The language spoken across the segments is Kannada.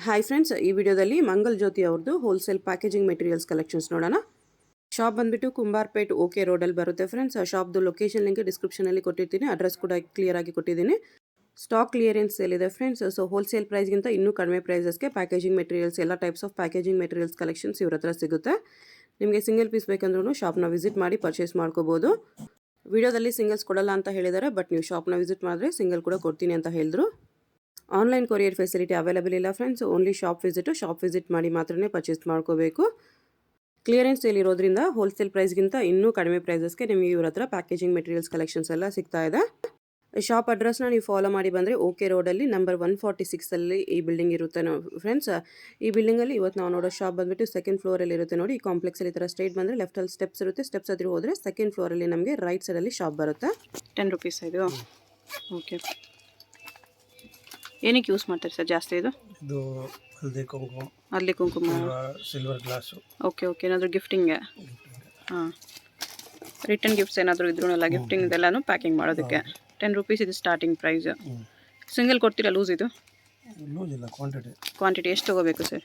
ಹಾಯ್ ಫ್ರೆಂಡ್ಸ್, ಈ ವಿಡಿಯೋದಲ್ಲಿ ಮಂಗಲ್ ಜ್ಯೋತಿ ಅವ್ರದ್ದು ಹೋಲ್ಸೇಲ್ ಪ್ಯಾಕೇಜಿಂಗ್ ಮೆಟೀರಿಯಲ್ಸ್ ಕಲೆಕ್ಷನ್ಸ್ ನೋಡೋಣ. ಶಾಪ್ ಬಂದ್ಬಿಟ್ಟು ಕುಂಬಾರ್ಪೇಟ್ ಓಕೆ ರೋಡಲ್ಲಿ ಬರುತ್ತೆ ಫ್ರೆಂಡ್ಸ್. ಶಾಪ್ದು ಲೊಕೇಶನ್ ಲಿಂಕ್ ಡಿಸ್ಕ್ರಿಪ್ಷನಲ್ಲಿ ಕೊಟ್ಟಿರ್ತೀನಿ, ಅಡ್ರೆಸ್ ಕೂಡ ಕ್ಲಿಯರ್ ಆಗಿ ಕೊಟ್ಟಿದ್ದೀನಿ. ಸ್ಟಾಕ್ ಕ್ಲಿಯರೆನ್ಸ್ ಸೇಲ್ ಇದೆ ಫ್ರೆಂಡ್ಸ್. ಸೊ ಹೋಲ್ಸೇಲ್ ಪ್ರೈಸ್ಗಿಂತ ಇನ್ನೂ ಕಡಿಮೆ ಪ್ರೈಸಸ್ಗೆ ಪ್ಯಾಕೇಜಿಂಗ್ ಮೆಟೀರಿಯಲ್ಸ್, ಎಲ್ಲ types of packaging materials collections ಇವ್ರ ಹತ್ರ ಸಿಗುತ್ತೆ. ನಿಮಗೆ ಸಿಂಗಲ್ ಪೀಸ್ ಬೇಕಂದ್ರೂ ಶಾಪ್ನ ವಿಸಿಟ್ ಮಾಡಿ ಪರ್ಚೇಸ್ ಮಾಡ್ಕೋಬೋದು. ವಿಡಿಯೋದಲ್ಲಿ ಸಿಂಗಲ್ಸ್ ಕೊಡಲ್ಲ ಅಂತ ಹೇಳಿದ್ದಾರೆ, ಬಟ್ ನೀವು ಶಾಪ್ನ ವಿಸಿಟ್ ಮಾಡಿದ್ರೆ ಸಿಂಗಲ್ ಕೂಡ ಕೊಡ್ತೀನಿ ಅಂತ ಹೇಳಿದ್ರು. ಆನ್ಲೈನ್ ಕೊರಿಯರ್ ಫೆಸಿಲಿಟಿ ಅವೈಲೇಬಲ್ ಇಲ್ಲ ಫ್ರೆಂಡ್ಸ್. ಓನ್ಲಿ ಶಾಪ್ ವಿಸಿಟ್ ಮಾಡಿ ಮಾತ್ರನೇ ಪರ್ಚೇಸ್ ಮಾಡ್ಕೋಬೇಕು. ಕ್ಲಿಯರೆನ್ಸ್ ಸೇಲ್ ಇರೋದ್ರಿಂದ ಹೋಲ್ಸೇಲ್ ಪ್ರೈಸ್ಗಿಂತ ಇನ್ನೂ ಕಡಿಮೆ ಪ್ರೈಸಸ್ಗೆ ನಿಮಗೆ ಇವ್ರ ಹತ್ರ ಪ್ಯಾಕೇಜಿಂಗ್ ಮೆಟೀರಿಯಲ್ಸ್ ಕಲೆಕ್ಷನ್ಸ್ ಎಲ್ಲ ಸಿಗ್ತಾ ಇದೆ. ಶಾಪ್ ಅಡ್ರೆಸ್ನ ನೀವು ಫಾಲೋ ಮಾಡಿ ಬಂದರೆ ಓಕೆ ರೋಡಲ್ಲಿ ನಂಬರ್ 146 ಈ ಬಿಲ್ಡಿಂಗ್ ಇರುತ್ತೆ ಫ್ರೆಂಡ್ಸ್. ಈ ಬಿಲ್ಡಿಂಗಲ್ಲಿ ಇವತ್ತು ನಾವು ನೋಡೋ ಶಾಪ್ ಬಂದುಬಿಟ್ಟು ಸೆಕೆಂಡ್ ಫ್ಲೋರಲ್ಲಿ ಇರುತ್ತೆ ನೋಡಿ. ಈ ಕಾಂಪ್ಲೆಕ್ಸಲ್ಲಿ ಈ ಥರ ಸ್ಟ್ರೈಟ್ ಬಂದರೆ ಲೆಫ್ಟಲ್ಲಿ ಸ್ಟೆಪ್ಸ್ ಇರುತ್ತೆ. ಸ್ಟೆಪ್ಸ್ ಹತ್ತಿರ ಹೋದರೆ ಸೆಕೆಂಡ್ ಫ್ಲೋರಲ್ಲಿ ನಮಗೆ ರೈಟ್ ಸೈಡಲ್ಲಿ ಶಾಪ್ ಬರುತ್ತೆ. 10 ರೂಪೀಸ್ ಇದು. ಓಕೆ, ಏನಕ್ಕೆ ಯೂಸ್ ಮಾಡ್ತಾರೆ ಸರ್ ಜಾಸ್ತಿ ಇದು? ಇದು ಹಲ್ದಿ ಕುಂಕುಮ, ಸಿಲ್ವರ್ ಗ್ಲಾಸು. ಓಕೆ, ಏನಾದರೂ ಗಿಫ್ಟಿಂಗ್ಗೆ? ಹಾಂ, ರಿಟರ್ನ್ ಗಿಫ್ಟ್ಸ್ ಏನಾದರೂ ಇದ್ರೂ ಎಲ್ಲ ಗಿಫ್ಟಿಂಗ್ ಎಲ್ಲನೂ ಪ್ಯಾಕಿಂಗ್ ಮಾಡೋದಕ್ಕೆ 10 ರೂಪೀಸ್ ಇದು ಸ್ಟಾರ್ಟಿಂಗ್ ಪ್ರೈಸ್. ಸಿಂಗಲ್ ಕೊಡ್ತೀರಾ ಲೂಸ್? ಇದು ಲೂಸ್ ಇಲ್ಲ, ಕ್ವಾಂಟಿಟಿ ಎಷ್ಟು ತೊಗೋಬೇಕು ಸರ್?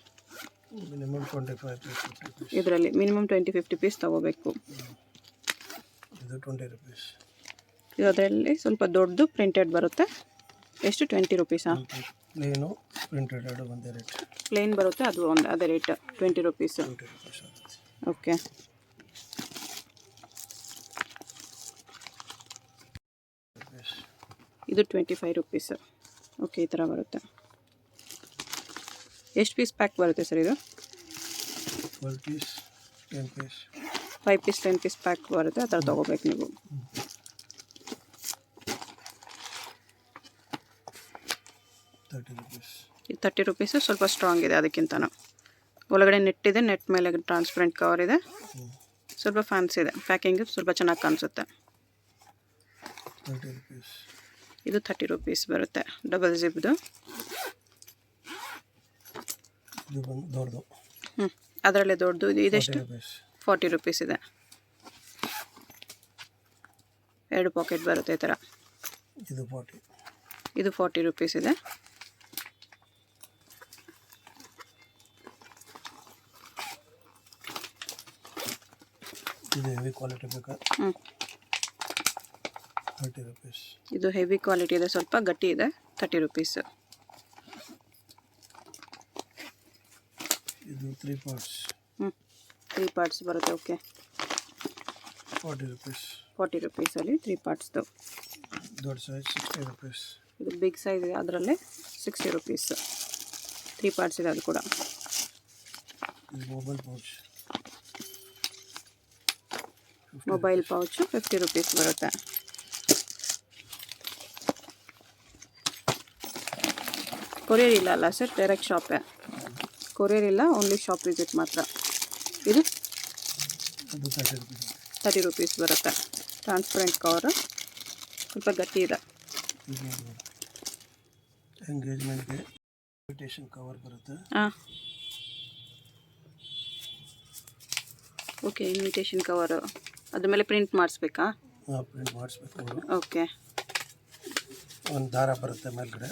ಮಿನಿಮಮ್ 25 ಇದರಲ್ಲಿ ಮಿನಿಮಮ್ 20-50 ಪೀಸ್ ತೊಗೋಬೇಕು. ಇದು 20 ರೂಪೀಸ್. ಇದರಲ್ಲಿ ಸ್ವಲ್ಪ ದೊಡ್ಡದು ಪ್ರಿಂಟೆಡ್ ಬರುತ್ತೆ. ಎಷ್ಟು? 20 ರೂಪೀಸಾ? ಪ್ಲೇನು ಪ್ರಿಂಟೆಡ್ ಎರಡು ಒಂದೇ ರೇಟ್. ಪ್ಲೇನ್ ಬರುತ್ತೆ, ಅದು ಒಂದು ಅದೇ ರೇಟ್ 20 ರೂಪೀಸ್. ಓಕೆ, ಇದು 25 ರೂಪೀಸ್. ಓಕೆ, ಈ ಥರ ಬರುತ್ತೆ. ಎಷ್ಟು ಪೀಸ್ ಪ್ಯಾಕ್ ಬರುತ್ತೆ ಸರ್ ಇದು? 12 piece, 10 piece, 5 piece 10 piece pack ಬರುತ್ತೆ. ಆ ಥರ ತೊಗೋಬೇಕು ನೀವು. 30 ರೂಪೀಸ್. ಇದು 30 ರೂಪೀಸು. ಸ್ವಲ್ಪ ಸ್ಟ್ರಾಂಗ್ ಇದೆ ಅದಕ್ಕಿಂತನೂ. ಒಳಗಡೆ ನೆಟ್ ಇದೆ, ನೆಟ್ ಮೇಲೆ ಟ್ರಾನ್ಸ್ಪರೆಂಟ್ ಕವರ್ ಇದೆ. ಸ್ವಲ್ಪ ಫ್ಯಾನ್ಸಿ ಇದೆ, ಪ್ಯಾಕಿಂಗ್ ಸ್ವಲ್ಪ ಚೆನ್ನಾಗಿ ಕಾಣಿಸುತ್ತೆ. 30 ರೂಪೀಸ್. ಇದು 30 ರೂಪೀಸ್ ಬರುತ್ತೆ, ಡಬಲ್ ಜಿಪ್ದು. ಇದು ಬಂದು ದೊಡ್ಡದು. ಅದರಲ್ಲೇ ದೊಡ್ಡದು. ಇದೆಷ್ಟು? 40 ರೂಪೀಸ್ ಇದೆ. 2 ಪಾಕೆಟ್ ಬರುತ್ತೆ ಈ ಥರ. ಇದು 40 ರೂಪೀಸ್ ಇದೆ. ಇದು ಹೆವಿ ಕ್ವಾಲಿಟಿ ಬೇಕಾ? 30 ರೂಪೀಸ್. ಇದು ಹೆವಿ ಕ್ವಾಲಿಟಿ ಇದೆ, ಸ್ವಲ್ಪ ಗಟ್ಟಿ ಇದೆ. 30 ರೂಪೀಸ್. ಇದು 3 ಪಾರ್ಟ್ಸ್. 3 ಪಾರ್ಟ್ಸ್ ಬರುತ್ತೆ. Okay, 40 rupees. 40 ರೂಪೀಸಲ್ಲಿ 3 ಪಾರ್ಟ್ಸ್ದು. ದೊಡ್ಡ ಸೈಜ್ 60 ರೂಪೀಸ್. ಇದು ಬಿಗ್ ಸೈಜ್ ಇದೆ, ಅದರಲ್ಲೇ 60 ರೂಪೀಸ್. 3 ಪಾರ್ಟ್ಸ್ ಇದೆ ಅದು ಕೂಡ. ಇದು mobile pouch. Mobile pouch 50 rupees ಬರುತ್ತೆ. ಕೊರಿಯರ್ ಇಲ್ಲ ಅಲ್ಲ ಸರ್? ಡೈರೆಕ್ಟ್ ಶಾಪೇ. ಕೊರಿಯರ್ ಇಲ್ಲ, ಓನ್ಲಿ ಶಾಪ್ ವಿಸಿಟ್ ಮಾತ್ರ. ಇದು 30 ರೂಪೀಸ್ ಬರುತ್ತೆ. ಟ್ರಾನ್ಸ್ಪರೆಂಟ್ ಕವರು, ಸ್ವಲ್ಪ ಗಟ್ಟಿ ಇದೆ. ಎಂಗೇಜ್ಮೆಂಟ್ಗೆ ಇನ್ವಿಟೇಷನ್ ಕವರ್ ಬರುತ್ತೆ. ಹಾಂ, ಓಕೆ. ಇನ್ವಿಟೇಷನ್ ಕವರು ಅದ್ರ ಮೇಲೆ ಪ್ರಿಂಟ್ ಮಾಡಿಸ್ಬೇಕಾ? ಹಾಂ, ಪ್ರಿಂಟ್ ಮಾಡಿಸ್ಬೇಕು. ಓಕೆ, ಒಂದು ದಾರ ಬರುತ್ತೆ ಮೇಲ್ಗಡೆ.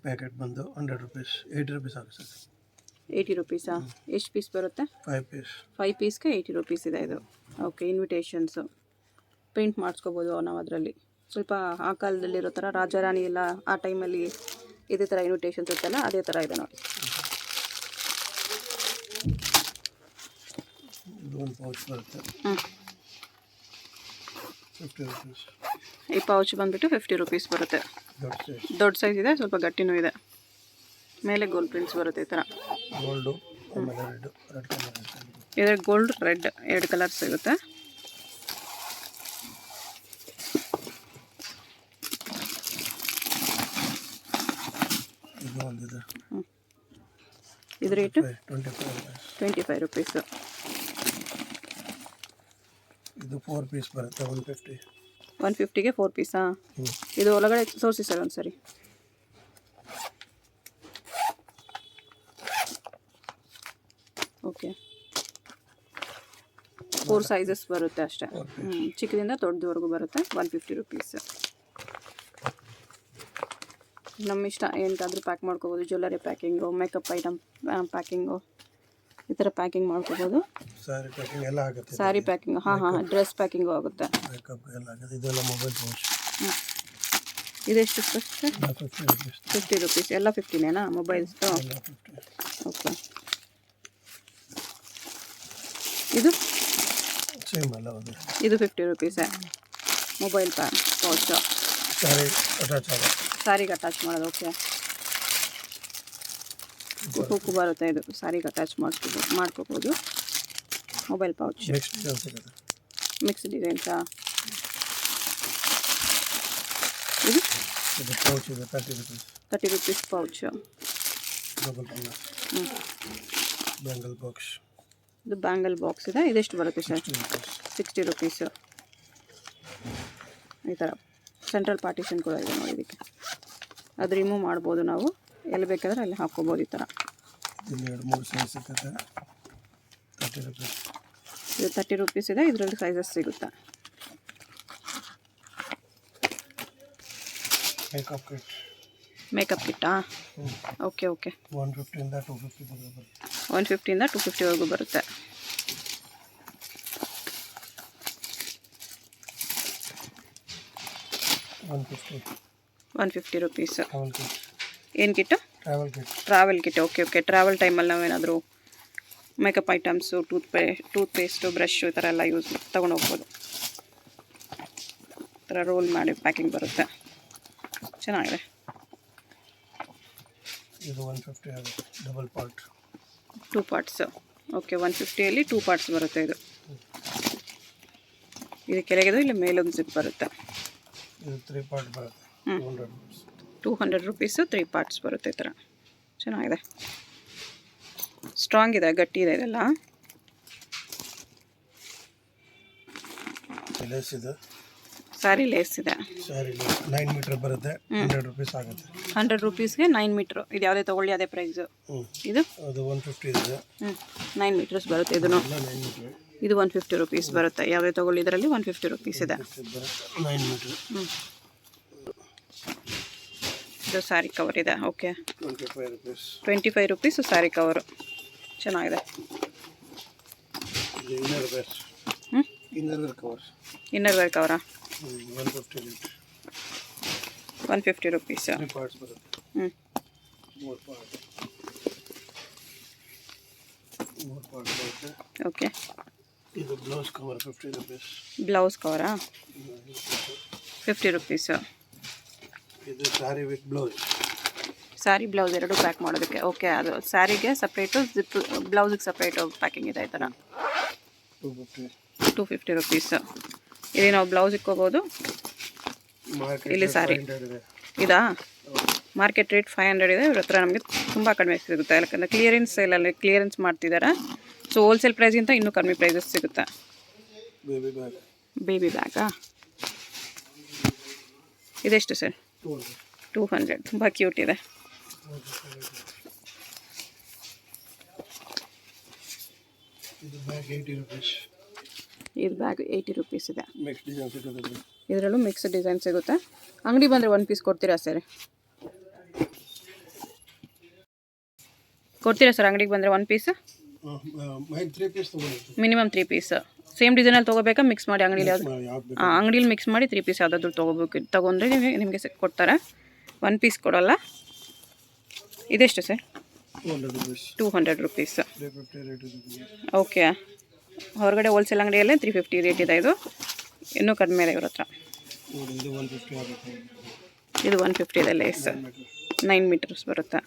ಪ್ಯಾಕೆಟ್ ಬಂದು 100 ರೂಪೀಸ್. 80 ರೂಪೀಸ್ ಆಗುತ್ತೆ ಸರ್. 80 ರೂಪೀಸಾ? ಎಷ್ಟು ಪೀಸ್ ಬರುತ್ತೆ? 5 ಪೀಸ್. 5 ಪೀಸ್ಗೆ 80 ರೂಪೀಸ್ ಇದೆ ಇದು. ಓಕೆ, ಇನ್ವಿಟೇಷನ್ಸು ಪ್ರಿಂಟ್ ಮಾಡಿಸ್ಕೋಬೋದು ನಾವು ಅದರಲ್ಲಿ. ಸ್ವಲ್ಪ ಆ ಕಾಲದಲ್ಲಿರೋ ಥರ ರಾಜಾರಾಣಿ ಎಲ್ಲ ಆ ಟೈಮಲ್ಲಿ ಇದೇ ಥರ ಇನ್ವಿಟೇಷನ್ಸ್ ಇರುತ್ತಲ್ಲ, ಅದೇ ಥರ ಇದೆ ನೋಡಿ. ಇದು ಒಂದು ಪೌಚ್ ಬರುತ್ತೆ. 50 ರೂಪೀಸ್. ಈ ಪೌಚ್ ಬಂದುಬಿಟ್ಟು 50 ರೂಪೀಸ್ ಬರುತ್ತೆ. ದೊಡ್ಡ ಸೈಜ್ ಇದೆ, ಸ್ವಲ್ಪ ಗಟ್ಟಿನೂ ಇದೆ. ಮೇಲೆ ಗೋಲ್ಡ್ ಪ್ರಿಂಟ್ಸ್ ಬರುತ್ತೆ ಈ ಥರ. ಗೋಲ್ಡು ಆಮೇಲೆ ರೆಡ್ ಕಲರ್. ಇದೆ ಗೋಲ್ಡ್, ರೆಡ್ 2 ಕಲರ್ಸ್ ಸಿಗುತ್ತೆ. ಇದು ಒಂದಿದೆ. ಇದು ರೇಟು 25 ರೂಪೀಸು. ಇದು 4 ಪೀಸ್ ಬರುತ್ತೆ. 150. 150ಗೆ 4 ಪೀಸಾ? ಇದು ಒಳಗಡೆ ತೋರಿಸಿ ಸರ್ ಒಂದು ಸರಿ. ಓಕೆ, 4 ಸೈಜಸ್ ಬರುತ್ತೆ ಅಷ್ಟೇ. ಚಿಕ್ಕದಿಂದ ದೊಡ್ಡದವರೆಗೂ ಬರುತ್ತೆ. 150 ರೂಪೀಸ್. ನಮ್ಮ ಇಷ್ಟ ಎಂತಾದರೂ ಪ್ಯಾಕ್ ಮಾಡ್ಕೋಬೋದು. Jewellery packing, makeup item packing, ಈ ಥರ ಪ್ಯಾಕಿಂಗ್ ಮಾಡ್ಕೋಬೋದು. ಸಾರಿ ಪ್ಯಾಕಿಂಗ್ ಎಲ್ಲ ಆಗುತ್ತೆ. ಸ್ಯಾರಿ ಪ್ಯಾಕಿಂಗ್, ಹಾಂ ಡ್ರೆಸ್ ಪ್ಯಾಕಿಂಗು ಆಗುತ್ತೆ. ಮೇಕಪ್ ಎಲ್ಲ ಆಗುತ್ತೆ. ಇದೆಲ್ಲ ಮೊಬೈಲ್ ಪೌಚ್. ಇದೆಷ್ಟು ಫಸ್ಟ್? 50 ರುಪೀಸ್. ಎಲ್ಲ 15ನೇನಾ ಮೊಬೈಲ್ಸ್ದು? ಓಕೆ. ಇದು ಸೇಮ್ ಅಲ್ಲ ಅದು? ಇದು 50 ರುಪೀಸೇ ಮೊಬೈಲ್ ಪೌಚು. ಸ್ಯಾರಿಗೆ ಅಟ್ಯಾಚ್ ಮಾಡೋದು. ಓಕೆ. ಹುಕ್ಕು ಬರುತ್ತೆ, ಇದು ಸ್ಯಾರಿಗೆ ಅಟ್ಯಾಚ್ ಮಾಡ್ಕೋಬೋದು. Mobile pouch. ಮಿಕ್ಸ್ ಡಿಸೈನ್ಸಾ? ಇದು ಪೌಚ್ ಇದೆ 30 ರುಪೀಸ್ ಪೌಚು. Bangle box. ಇದು ಬ್ಯಾಂಗಲ್ ಬಾಕ್ಸ್ ಇದೆ. ಇದೆಷ್ಟು ಬರುತ್ತೆ ಸರ್? 60 ರುಪೀಸು. ಈ ಥರ ಸೆಂಟ್ರಲ್ ಪಾರ್ಟಿಷನ್ ಕೂಡ ಇದೆ ನೋಡಿ. ಇದಕ್ಕೆ ಅದು ರಿಮೂವ್ ಮಾಡ್ಬೋದು ನಾವು, ಎಲ್ಲಿ ಬೇಕಾದರೆ ಅಲ್ಲಿ ಹಾಕ್ಕೋಬೋದು. ಈ ಥರ ಇಲ್ಲಿ 2-3 ಸೈಜ್ ಸಿಗುತ್ತೆ. 30 ರುಪೀಸ್. ಇದು 30 ರುಪೀಸ್ ಇದೆ. ಇದರಲ್ಲಿ ಸೈಜಸ್ ಸಿಗುತ್ತೆ. ಮೇಕಪ್ ಕಿಟ್ಟಾ? ಓಕೆ. 150ಇಂದ 250 ಬರುತ್ತೆ. 150ಇಂದ 250ವರೆಗೂ ಬರುತ್ತೆ. $150 ರುಪೀಸ್. ಏನು kit? Travel kit. Okay. Travel ಟೈಮಲ್ಲಿ ನಾವೇನಾದರೂ ಮೇಕಪ್ ಐಟಮ್ಸು, ಟೂತ್ಪೇಸ್ಟು, ಬ್ರಷು ಈ ಥರ ಎಲ್ಲ ತೊಗೊಂಡು ಹೋಗ್ಬೋದು. ಈ ಥರ ರೋಲ್ ಮಾಡಿ ಪ್ಯಾಕಿಂಗ್ ಬರುತ್ತೆ. ಚೆನ್ನಾಗಿದೆ. ಇದು 150 ಆಗುತ್ತೆ. Double part, 2 parts. ಓಕೆ. 150ಯಲ್ಲಿ 2 ಪಾರ್ಟ್ಸ್ ಬರುತ್ತೆ. ಇದು ಕೆಳಗೆದು, ಇಲ್ಲಿ ಮೇಲೊಂದು ಜಿಪ್ ಬರುತ್ತೆ. ಇದು 3 ಪಾರ್ಟ್ ಬರುತ್ತೆ. 200 ರುಪೀಸು 3 ಪಾರ್ಟ್ಸ್ ಬರುತ್ತೆ. ಈ ಥರ ಚೆನ್ನಾಗಿದೆ. ಸ್ಟ್ರಾಂಗ್ ಇದೆ, ಗಟ್ಟಿ ಇದೆ. ಇದೆಲ್ಲ ಲೇಸ್ ಇದೆ. ಸ್ಯಾರಿ ಲೇಸ್ ಇದೆ. 9 ಮೀಟರ್ ಬರುತ್ತೆ. 100 ರುಪೀಸ್ ಆಗುತ್ತೆ. 100 ರುಪೀಸ್ಗೆ 9 ಮೀಟ್ರು. ಇದು ಯಾವುದೇ ತೊಗೊಳ್ಳಿ ಅದೇ ಪ್ರೈಸು. ಇದು ಅದು 150 ಇದೆ. 9 ಮೀಟರ್ಸ್ ಬರುತ್ತೆ. ಇದನ್ನು 9 ಮೀಟರ್. ಇದು 150 ರುಪೀಸ್ ಬರುತ್ತೆ. ಯಾವುದೇ ತೊಗೊಳ್ಳಿ ಇದರಲ್ಲಿ 150 ರುಪೀಸ್ ಇದೆ. 9 ಮೀಟರ್. ಇದು ಸ್ಯಾರಿ ಕವರ್ ಇದೆ. ಓಕೆ. 25 rupees saree cover. ಚೆನ್ನಾಗಿದೆ. ಇನ್ನರ್ ವೇರ್ ಕವರಾ? 150 ರುಪೀಸ್. 3 ಪಾರ್ಟ್ಸ್ ಬರುತ್ತೆ. 3 ಪಾರ್ಟ್ ಬರುತ್ತೆ. ಓಕೆ. ಇದು ಬ್ಲೌಸ್ ಕವರ್ 50 ರುಪೀಸ್. ಬ್ಲೌಸ್ ಕವರಾ? 50 ರುಪೀಸು. ಇದು saree with blouse. Saree blouse ಎರಡು ಪ್ಯಾಕ್ ಮಾಡೋದಕ್ಕೆ. ಓಕೆ. ಅದು ಸ್ಯಾರಿಗೆ ಸಪ್ರೇಟು, ಜಿಪ್ ಬ್ಲೌಸಿಗೆ ಸಪ್ರೇಟು ಪ್ಯಾಕಿಂಗ್ ಇದೆ. ಈ ಥರ 250 ರುಪೀಸು. ಇಲ್ಲಿ ನಾವು ಬ್ಲೌಸ್ ಇಕ್ಕೋಬೋದು. ಇಲ್ಲಿ ಸ್ಯಾರಿ ಇದಾ? ಮಾರ್ಕೆಟ್ ರೇಟ್ 500 ಇದೆ. ಇವ್ರ ಹತ್ರ ನಮಗೆ ತುಂಬ ಕಡಿಮೆ ಸಿಗುತ್ತೆ. ಯಾಕಂದರೆ ಕ್ಲಿಯರೆನ್ಸ್ ಮಾಡ್ತಿದ್ದಾರೆ. ಸೊ ಹೋಲ್ಸೇಲ್ ಪ್ರೈಸ್ಗಿಂತ ಇನ್ನೂ ಕಡಿಮೆ ಪ್ರೈಸಸ್ ಸಿಗುತ್ತೆ. ಬೇಬಿ ಬ್ಯಾಗಾ? ಇದೆಷ್ಟು ಸರ್? 200. ತುಂಬ ಕ್ಯೂಟ್ ಇದೆ. ಇದು ಬ್ಯಾಗ್ 80 ರುಪೀಸ್ ಇದೆ. ಇದರಲ್ಲೂ ಮಿಕ್ಸ್ ಡಿಸೈನ್ ಸಿಗುತ್ತೆ. ಅಂಗಡಿ ಬಂದರೆ 1 ಪೀಸ್ ಕೊಡ್ತೀರಾ ಸರ್? ಕೊಡ್ತೀರಾ ಸರ್ ಅಂಗಡಿಗೆ ಬಂದರೆ 1 ಪೀಸ್? Minimum 3 piece. ಸೇಮ್ ಡಿಸೈನಲ್ಲಿ ತೊಗೋಬೇಕಾ? ಮಿಕ್ಸ್ ಮಾಡಿ ಅಂಗಡಿಲಿ ಯಾವುದು? ಅಂಗಡಿಲಿ ಮಿಕ್ಸ್ ಮಾಡಿ 3 ಪೀಸ್ ಯಾವುದಾದ್ರೂ ತೊಗೊಂಡ್ರೆ ನಿಮಗೆ ಕೊಡ್ತಾರೆ. 1 ಪೀಸ್ ಕೊಡೋಲ್ಲ. ಇದೆಷ್ಟು ಸರ್? 200 ರುಪೀಸ್. ಓಕೆ. ಹೊರಗಡೆ ಹೋಲ್ಸೇಲ್ ಅಂಗಡಿಯಲ್ಲೇ 350 ರೇಟ್ ಇದೆ. ಇದು ಇನ್ನೂ ಕಡಿಮೆ ಇದೆ ಇವ್ರ ಹತ್ರ. ಇದು 150 ಇದೆ. ಲೇಸ್ 9 ಮೀಟರ್ಸ್ ಬರುತ್ತೆ.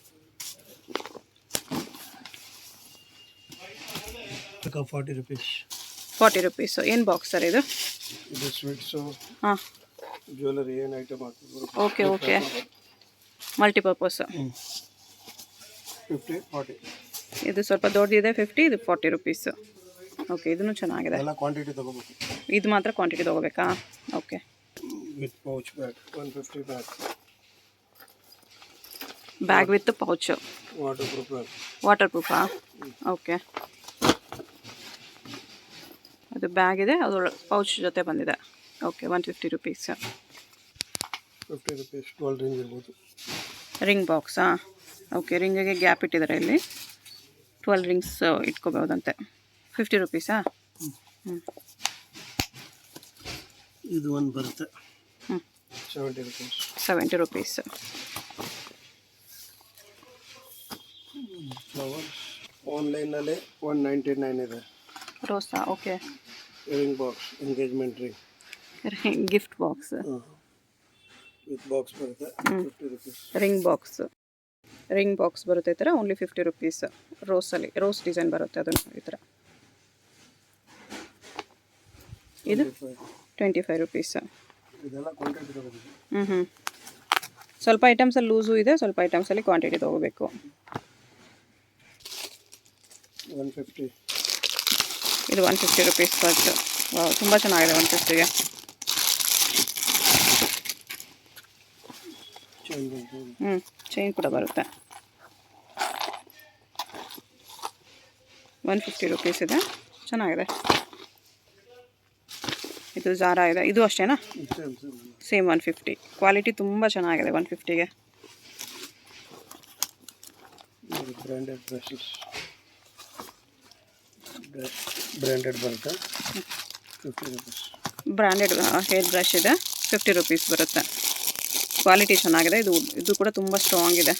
40 ರುಪೀಸು. ಏನು ಬಾಕ್ಸ್ ಸರ್ ಇದು? ಹಾಂ. ಜ್ಯುವೆಲ್ಲರಿ ಏನು ಐಟಮ್ ಹಾಕ್ಬೋದು. ಓಕೆ. ಮಲ್ಟಿಪರ್ಪಸ್. 50, 40. ಇದು ಸ್ವಲ್ಪ ದೊಡ್ಡದಿದೆ 50, ಇದು 40 ರುಪೀಸು. ಓಕೆ. ಇದನ್ನು ಚೆನ್ನಾಗಿದೆ. ಎಲ್ಲ ಕ್ವಾಂಟಿಟಿ ತಗೋಬೇಕು. ಇದು ಮಾತ್ರ ಕ್ವಾಂಟಿಟಿ ತೊಗೋಬೇಕಾ? Okay. With pouch bag 150 bag with pouch. Water ಪ್ರೂಫಾ? ಓಕೆ. ಅದು ಬ್ಯಾಗ್ ಇದೆ, ಅದು ಪೌಚ್ ಜೊತೆ ಬಂದಿದೆ. ಓಕೆ. 150 ರುಪೀಸ್. 50 ರುಪೀಸ್ 12 ರೇಂಜ್ ಇರ್ಬೋದು. ರಿಂಗ್ ಬಾಕ್ಸಾ? ಓಕೆ, ರಿಂಗಿಗೆ ಗ್ಯಾಪ್ ಇಟ್ಟಿದ್ದಾರೆ ಇಲ್ಲಿ. 12 ರಿಂಗ್ಸ್ ಇಟ್ಕೋಬೋದಂತೆ. 50 ರುಪೀಸಾ? ಹ್ಞೂ. ಇದು ಒಂದು ಬರುತ್ತೆ. ಹ್ಞೂ, 70 ರುಪೀಸ್. 70 ರುಪೀಸ್. ಫ್ಲವರ್ಸ್ ಆನ್ಲೈನಲ್ಲಿ 199 ಇದೆ. Rosa? Okay. Ring box, engagement ring, gift box with box ಬರುತ್ತೆ. 50 ರುಪೀಸ್. ರಿಂಗ್ ಬಾಕ್ಸ್ ಬರುತ್ತೆ ಈ ಥರ, ಓನ್ಲಿ 50 ರುಪೀಸ್. ರೋಸ್ ಡಿಸೈನ್ ಬರುತ್ತೆ, ಅದನ್ನು ಈ ಥರ. ಇದು 25 ರುಪೀಸ್. ಇದೆಲ್ಲ ಕ್ವಾಂಟಿಟಿ ತಗೋಬೇಕು. ಹ್ಞೂ. ಸ್ವಲ್ಪ ಐಟಮ್ಸಲ್ಲಿ ಲೂಸು ಇದೆ, ಸ್ವಲ್ಪ ಐಟಮ್ಸಲ್ಲಿ ಕ್ವಾಂಟಿಟಿ ತೊಗೋಬೇಕು. 150. ಇದು 150 ರುಪೀಸ್ ಫಸ್ಟ್. ತುಂಬ ಚೆನ್ನಾಗಿದೆ 150ಗೆ. ಚೈನ್ ಕೂಡ ಬರುತ್ತೆ. 150 ರುಪೀಸ್ ಇದೆ, ಚೆನ್ನಾಗಿದೆ. ಇದು ಜಾರಾ ಇದೆ, ಇದು ಅಷ್ಟೇನಾ? ಸೇಮ್ 150. ಕ್ವಾಲಿಟಿ ತುಂಬ ಚೆನ್ನಾಗಿದೆ 150ಗೆ. ಬ್ರ್ಯಾಂಡೆಡ್ ಬ್ರಷಸ್, ಬ್ರ್ಯಾಂಡೆಡ್ ಬರುತ್ತೆ 50 ರುಪೀಸ್. ಬ್ರ್ಯಾಂಡೆಡ್ ಹೇರ್ ಬ್ರಷ್ ಇದೆ, 50 ರುಪೀಸ್ ಬರುತ್ತೆ. ಕ್ವಾಲಿಟಿ ಚೆನ್ನಾಗಿದೆ. ಇದು ಕೂಡ ತುಂಬ ಸ್ಟ್ರಾಂಗ್ ಇದೆ.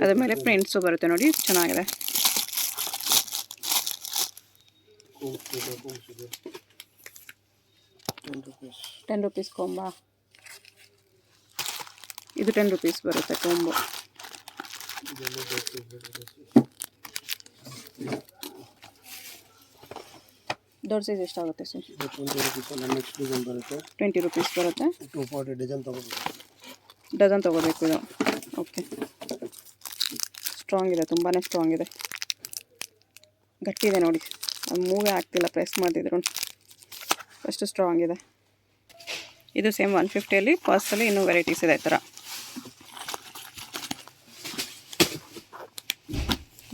ಅದ್ರ ಮೇಲೆ ಪ್ರಿಂಟ್ಸು ಬರುತ್ತೆ ನೋಡಿ, ಚೆನ್ನಾಗಿದೆ. 10 ರುಪೀಸ್ ಕೊಂಬಾ. ಇದು 10 ರುಪೀಸ್ ಬರುತ್ತೆ ಕೊಂಬು. ದೊಡ್ಡ ಸೈಜ್ ಎಷ್ಟಾಗುತ್ತೆ ಸರ್? 20 ರುಪೀಸ್. ನೆಕ್ಸ್ಟ್ ಡಿಸೈನ್ ಬರುತ್ತೆ, 20 ರುಪೀಸ್ ಬರುತ್ತೆ. 240 ಡಜನ್ ತಗೋಬೇಕು. ಡಜನ್ ತೊಗೋಬೇಕು ಇದು. ಓಕೆ, ಸ್ಟ್ರಾಂಗ್ ಇದೆ, ತುಂಬಾ ಸ್ಟ್ರಾಂಗ್ ಇದೆ. ಗಟ್ಟಿ ಇದೆ ನೋಡಿ, ಅದು ಮೂವೇ ಆಗ್ತಿಲ್ಲ ಪ್ರೆಸ್ ಮಾಡಿದ್ರು, ಅಷ್ಟು ಸ್ಟ್ರಾಂಗ್ ಇದೆ. ಇದು ಸೇಮ್ 150ಅಲ್ಲಿ ಪರ್ಸಲ್ಲಿ ಇನ್ನೂ ವೆರೈಟೀಸ್ ಇದೆ ಈ ಥರ.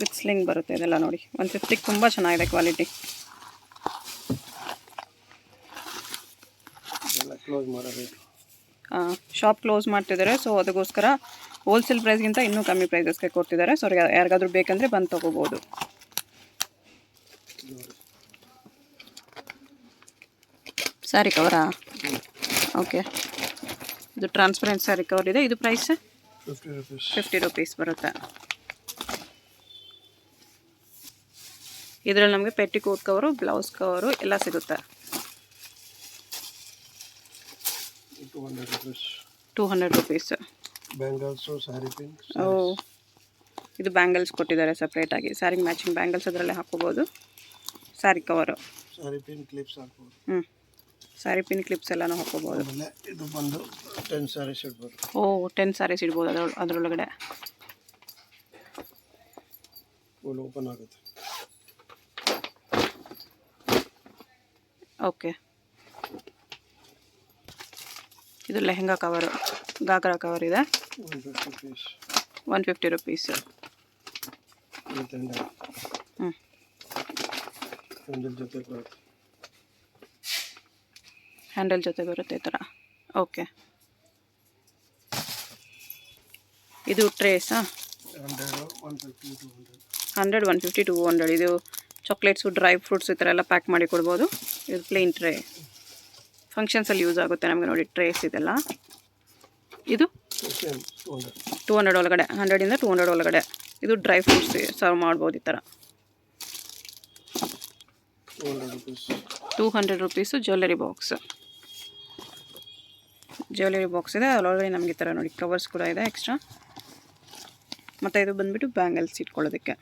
ವಿತ್ ಸ್ಲಿಂಗ್ ಬರುತ್ತೆ ಇದೆಲ್ಲ ನೋಡಿ. 150ಗೆ ತುಂಬ ಚೆನ್ನಾಗಿದೆ ಕ್ವಾಲಿಟಿ. ಕ್ಲೋಸ್ ಮಾಡಬೇಕು. ಶಾಪ್ ಕ್ಲೋಸ್ ಮಾಡ್ತಿದ್ದಾರೆ, ಸೊ ಅದಕ್ಕೋಸ್ಕರ ಹೋಲ್ಸೇಲ್ ಪ್ರೈಸ್ಗಿಂತ ಇನ್ನೂ ಕಮ್ಮಿ ಪ್ರೈಸಸ್ಗೆ ಕೊಡ್ತಿದ್ದಾರೆ. ಸೊ ಯಾರಿಗಾದ್ರೂ ಬೇಕಂದರೆ ಬಂದು ತೊಗೋಬೋದು. ಸ್ಯಾರಿ ಕವರಾ? ಓಕೆ, ಇದು ಟ್ರಾನ್ಸ್ಪರೆಂಟ್ ಸ್ಯಾರಿ ಕವರ್ ಇದೆ. ಇದು ಪ್ರೈಸ್ 50 ರುಪೀಸ್ ಬರುತ್ತೆ. ಇದರಲ್ಲಿ ನಮಗೆ ಪೆಟ್ಟಿಕೋಟ್ ಕವರು, ಬ್ಲೌಸ್ ಕವರು ಎಲ್ಲ ಸಿಗುತ್ತೆ. 200 ರುಪೀಸ್. Bangles, sari pin. ಇದು ಬ್ಯಾಂಗಲ್ಸ್ ಕೊಟ್ಟಿದ್ದಾರೆ ಸಪ್ರೇಟಾಗಿ. ಸ್ಯಾರಿಗೆ ಮ್ಯಾಚಿಂಗ್ ಬ್ಯಾಂಗಲ್ಸ್ ಅದರಲ್ಲೇ ಹಾಕೋಬೋದು. Sari cover, sari pin clips ಹಾಕ್ಬೋದು. ಸ್ಯಾರಿ ಪಿನ್ ಕ್ಲಿಪ್ಸ್ ಎಲ್ಲನೂ ಹಾಕೋಬೋದು. ಇದು ಬಂದು 10 ಸ್ಯಾರೀಸ್ ಇಡ್ಬೋದು. 10 ಸ್ಯಾರೀಸ್ ಇಡ್ಬೋದು ಅದರೊಳಗಡೆ. ಫುಲ್ ಓಪನ್ ಆಗುತ್ತೆ. ಓಕೆ, ಇದು ಲೆಹಂಗಾ ಕವರು, ಗಾಗ್ರಾ ಕವರ್ ಇದೆ. 150 ರುಪೀಸ್. ಹ್ಯಾಂಡಲ್ ಜೊತೆ ಬರುತ್ತೆ ಈ ಥರ. ಓಕೆ, ಇದು ಟ್ರೇಸಾ? 100, 150, 200. ಇದು ಚಾಕ್ಲೇಟ್ಸು, ಡ್ರೈ ಫ್ರೂಟ್ಸ್ ಈ ಥರ ಎಲ್ಲ ಪ್ಯಾಕ್ ಮಾಡಿ ಕೊಡ್ಬೋದು. ಇದು ಪ್ಲೇನ್ ಟ್ರೇ, ಫಂಕ್ಷನ್ಸಲ್ಲಿ ಯೂಸ್ ಆಗುತ್ತೆ ನಮಗೆ ನೋಡಿ. ಟ್ರೇಸ್ ಇದೆಲ್ಲ. ಇದು 200 ಒಳಗಡೆ, 100ಇಂದ 200 ಒಳಗಡೆ. ಇದು ಡ್ರೈ ಫ್ರೂಟ್ಸ್ ಸರ್ವ್ ಮಾಡ್ಬೋದು ಈ ಥರ. 200 ರುಪೀಸು. ಜ್ಯುವೆಲ್ಲರಿ ಬಾಕ್ಸ್ ಇದೆ. ಅದರೊಳಗಡೆ ನಮಗೆ ಈ ಥರ ನೋಡಿ ಕವರ್ಸ್ ಕೂಡ ಇದೆ ಎಕ್ಸ್ಟ್ರಾ. ಮತ್ತು ಇದು ಬಂದುಬಿಟ್ಟು ಬ್ಯಾಂಗಲ್ಸ್ ಇಟ್ಕೊಳ್ಳೋದಕ್ಕೆ.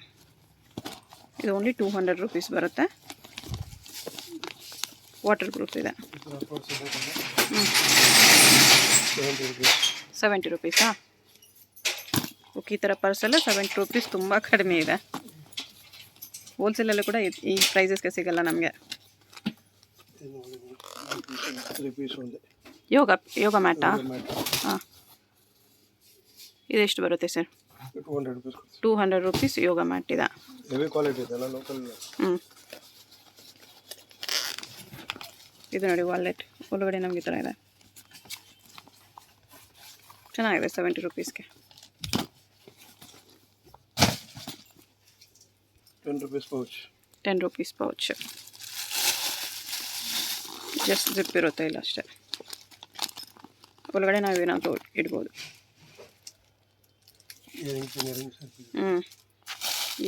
ಇದು ಓನ್ಲಿ 200 ರುಪೀಸ್ ಬರುತ್ತೆ. ವಾಟರ್ ಪ್ರೂಫ್ ಇದೆ. 70 ರುಪೀಸಾ? ಓಕೆ, ಈ ಥರ ಪರ್ಸೆಲ್ಲ 70 ರುಪೀಸ್ ತುಂಬ ಕಡಿಮೆ ಇದೆ. ಹೋಲ್ಸೇಲಲ್ಲೂ ಕೂಡ ಈ ಪ್ರೈಸಸ್ಗೆ ಸಿಗಲ್ಲ ನಮಗೆ. ಯೋಗ ಮ್ಯಾಟಾ? ಹಾಂ, ಇದೆಷ್ಟು ಬರುತ್ತೆ ಸರ್? 200 ರುಪೀಸ್ ಯೋಗ ಮ್ಯಾಟ್ ಇದೆ. ಇದು ನೋಡಿ ವಾಲೆಟ್ ಒಳಗಡೆ ನಮಗೆ ಈ ಥರ ಇದೆ, ಚೆನ್ನಾಗಿದೆ 70 ರುಪೀಸ್ಗೆ. 10 rupees pouch. 10 rupees pouch. Just zip ಇರುತ್ತೆ ಇಲ್ಲ ಅಷ್ಟೇ. ಒಳಗಡೆ ನಾವೇನಾದರೂ ಇಡ್ಬೋದು.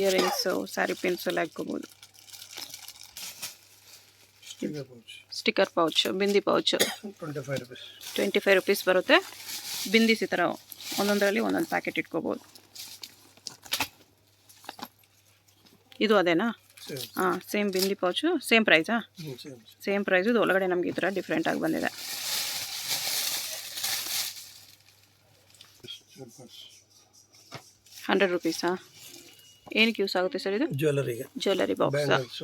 ಇಯರಿಂಗ್ಸು ಸ್ಯಾರಿ ಪಿನ್ಸ್ ಎಲ್ಲ ಇಟ್ಕೋಬೋದು. Sticker pouch, bindi pouch 25 rupees ಬರುತ್ತೆ. ಬಿಂದಿಸ್ ಈ ಥರ ಒಂದೊಂದರಲ್ಲಿ ಒಂದೊಂದು ಪ್ಯಾಕೆಟ್ ಇಟ್ಕೋಬೋದು. ಇದು ಅದೇನಾ? ಹಾಂ, ಸೇಮ್ ಬಿಂದಿ ಪೌಚು ಸೇಮ್ ಪ್ರೈಸಾ? Same price. ಇದು ಒಳಗಡೆ ನಮಗೆ ಈ ಥರ ಡಿಫ್ರೆಂಟಾಗಿ ಬಂದಿದೆ. ₹100. ಏನಕ್ಕೆ ಯೂಸ್ ಆಗುತ್ತೆ ಸರ್ ಇದು? Jewellery box.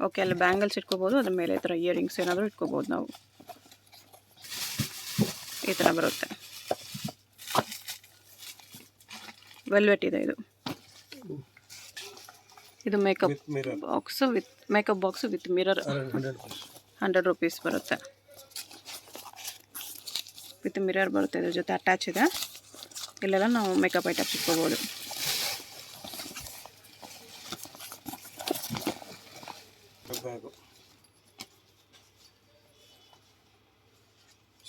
ಓಕೆ, ಅಲ್ಲಿ ಬ್ಯಾಂಗಲ್ಸ್ ಇಟ್ಕೋಬೋದು. ಅದ್ರ ಮೇಲೆ ಈ ಥರ ಇಯರಿಂಗ್ಸ್ ಏನಾದರೂ ಇಟ್ಕೋಬೋದು ನಾವು. ಈ ಥರ ಬರುತ್ತೆ. ವೆಲ್ವೆಟ್ ಇದೆ ಇದು. ಇದು makeup box with mirror. 100 rupees ಬರುತ್ತೆ. ವಿತ್ ಮಿರರ್ ಬರುತ್ತೆ. ಇದ್ರ ಜೊತೆ ಅಟ್ಯಾಚ್ ಇದೆ. ಇಲ್ಲೆಲ್ಲ ನಾವು ಮೇಕಪ್ ಐಟಮ್ಸ್ ಇಟ್ಕೋಬೋದು. Bag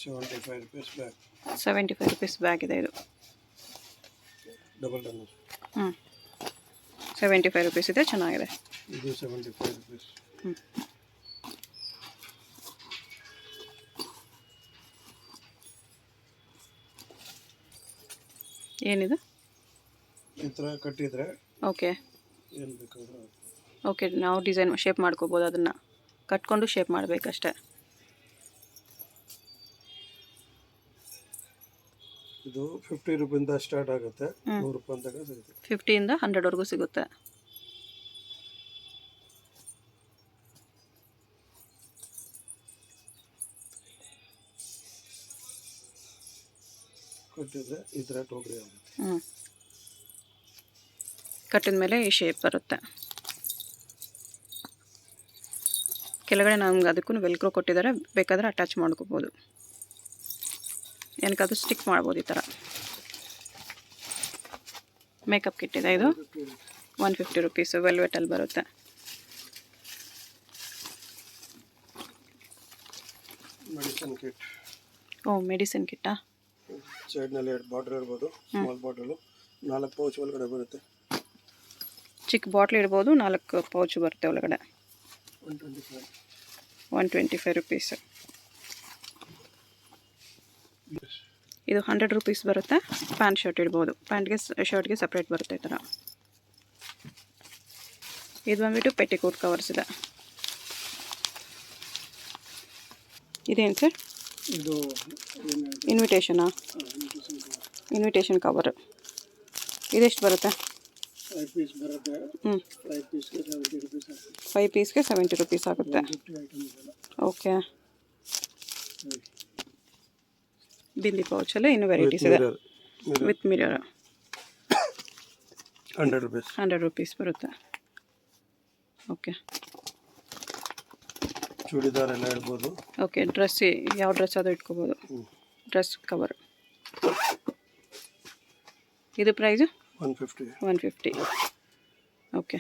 75 rupees bag. 75 rupees bag ಇದೆ ಇದು. Double done. 75 ರುಪೀಸ್ ಇದೆ. ಚೆನ್ನಾಗಿದೆ. ಇದು 75 rupees. ಏನಿದು? ಈ ಥರ ಕಟ್ಟಿದ್ರೆ ಓಕೆ. ಏನು ಬೇಕಾದ್ರೆ ಓಕೆ, ನಾವು ಡಿಸೈನ್ ಶೇಪ್ ಮಾಡ್ಕೋಬೋದು. ಅದನ್ನು ಕಟ್ಕೊಂಡು ಶೇಪ್ ಮಾಡಬೇಕಷ್ಟೆ. ಇದು 50 ರೂಪಾಯಿಂದ ಸ್ಟಾರ್ಟ್ ಆಗುತ್ತೆ. 100 ರೂಪಾಯಿ ತನಕ ಸಿಗುತ್ತೆ. 50ಇಂದ 100ವರೆಗೂ ಸಿಗುತ್ತೆ. ಕಟ್ಟಿದ್ರೆ ಈ ಥರ ಟೋಕರಿ ಆಗುತ್ತೆ. ಕಟ್ಟಿದ ಮೇಲೆ ಈ ಶೇಪ್ ಬರುತ್ತೆ. ಕೆಳಗಡೆ ನಮ್ಗೆ ಅದಕ್ಕೂ ವೆಲ್ಕ್ರೋ ಕೊಟ್ಟಿದ್ದಾರೆ. ಬೇಕಾದರೆ ಅಟ್ಯಾಚ್ ಮಾಡ್ಕೋಬೋದು. ಏನಕ್ಕಾದ್ರೂ ಸ್ಟಿಕ್ ಮಾಡ್ಬೋದು ಈ ಥರ. ಮೇಕಪ್ ಕಿಟ್ ಇದೆ ಇದು. 150 ರುಪೀಸ್. ವೆಲ್ವೆಟಲ್ಲಿ ಬರುತ್ತೆ. Medicine kit. ಮೆಡಿಸಿನ್ ಕಿಟ್ಟಾ? ಸೈಡ್ನಲ್ಲಿ 2 ಬಾಟಲ್ ಇರ್ಬೋದು. ಸ್ಮಾಲ್ ಬಾಟಲು 4 ಪೌಚ್ ಒಳಗಡೆ ಬರುತ್ತೆ. ಚಿಕ್ಕ ಬಾಟ್ಲ್ ಇಡ್ಬೋದು. 4 ಪೌಚ್ ಬರುತ್ತೆ ಒಳಗಡೆ. 125 ರುಪೀಸ್. ಇದು 100 ರುಪೀಸ್ ಬರುತ್ತೆ. ಪ್ಯಾಂಟ್ ಶರ್ಟ್ ಇಡ್ಬೋದು. ಪ್ಯಾಂಟ್ಗೆ ಶರ್ಟ್ಗೆ ಸಪ್ರೇಟ್ ಬರುತ್ತೆ ಈ ಥರ. ಇದು ಬಂದುಬಿಟ್ಟು ಪೆಟಿಕೋಟ್ ಕವರ್ಸ್ ಇದೆ. ಇದೇನು ಸರ್? ಇದು ಇನ್ವಿಟೇಷನಾ? Invitation cover. ಇದೆಷ್ಟು ಬರುತ್ತೆ? 5 ಪೀಸ್ ಬರುತ್ತೆ. 5 ಪೀಸ್ಗೆ 70 ರುಪೀಸ್ ಆಗುತ್ತೆ. ಓಕೆ. ಬಿಂದಿ ಪೌಚಲ್ಲಿ ಇನ್ನೂ ವೆರೈಟೀಸ್ ಇದೆ. ವಿತ್ ಮಿರರ್ 100 ರುಪೀಸ್ ಬರುತ್ತೆ. ಓಕೆ. ಚೂಡಿದಾರ್ ಎಲ್ಲ ಇಡ್ಬೋದು. ಓಕೆ. ಡ್ರೆಸ್ ಯಾವ ಡ್ರೆಸ್ ಅದು ಇಟ್ಕೋಬೋದು. Dress cover. ಇದು ಪ್ರೈಸು 150. 150. ಓಕೆ.